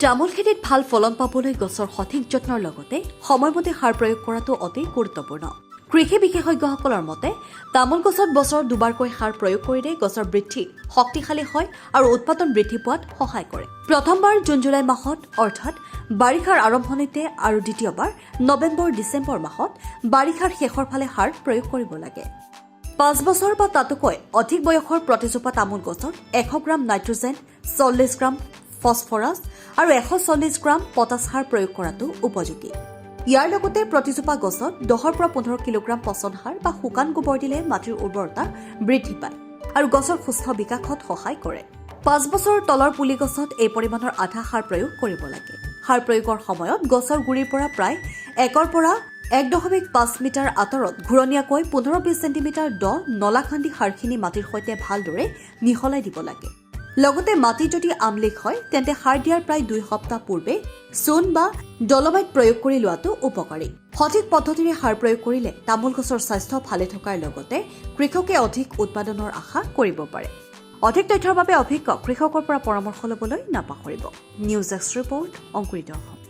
তামোল খেতিত ভাল ফলন পাবলৈ গছৰ সঠিক যত্নৰ লগতে সময়মতে সাৰ প্ৰয়োগ কৰাটো অতি গুৰুত্বপূৰ্ণ। কৃষি বিশেষজ্ঞসকলৰ মতে তামোল গছত বছৰত দুবাৰকৈ সাৰ প্ৰয়োগ কৰিলে গছৰ বৃদ্ধি শক্তিশালী হয় আৰু উৎপাদন বৃদ্ধি পোৱাত সহায় কৰে। প্ৰথমবাৰ জুন-জুলাই মাহত অৰ্থাৎ বাৰিষাৰ আৰম্ভণিতে আৰু দ্বিতীয়বাৰ নৱেম্বৰ-ডিচেম্বৰ মাহত বাৰিষাৰ শেষৰ ফালে সাৰ প্ৰয়োগ কৰিব লাগে। 5 বছৰ বা তাতোকৈ অধিক বয়সৰ প্ৰতিজোপা তামোল গছত 100 গ্ৰাম নাইট্ৰজেন, 40 গ্ৰাম ফছফৰাছ আৰু 140 গ্ৰাম পটাছ সাৰ প্ৰয়োগ কৰাটো উপযোগী। ইয়াৰ লগতে প্ৰতিজোপা গছত 10 পৰা 15 কিলোগ্ৰাম পচন সাৰ বা শুকান গোবৰ দিলে মাটিৰ উৰ্বৰতা বৃদ্ধি পায় আৰু গছৰ সুস্থ বিকাশত সহায় কৰে। 5 বছৰৰ তলৰ পুলি গছত এই পৰিমাণৰ আধা সাৰ প্ৰয়োগ কৰিব লাগে। সাৰ প্ৰয়োগৰ সময়ত গছৰ গুৰিৰ পৰা প্ৰায় 1 পৰা 1.5 মিটাৰ আঁতৰত ঘূৰণীয়াকৈ 15-20 চেণ্টিমিটাৰ দ নলা খান্দি সাৰখিনি মাটিৰ সৈতে ভালদৰে মিহলাই দিব লাগে। লগতে মাটি যদি আমলিক হয় তেন্তে সাৰ দিয়াৰ প্ৰায় 2 সপ্তাহ পূৰ্বে চূণ বা ডলমাইট প্ৰয়োগ কৰি লোৱাটো উপকাৰী। সঠিক পদ্ধতিৰে সাৰ প্ৰয়োগ কৰিলে তামোল গছৰ স্বাস্থ্য ভালে থকাৰ লগতে কৃষকে অধিক উৎপাদনৰ আশা কৰিব পাৰে। অধিক তথ্যৰ বাবে অভিজ্ঞ কৃষকৰ পৰা পৰামৰ্শ ল'বলৈ নাপাহৰিব। নিউজ এক্স ৰিপৰ্ট, অংকুৰিত অসম।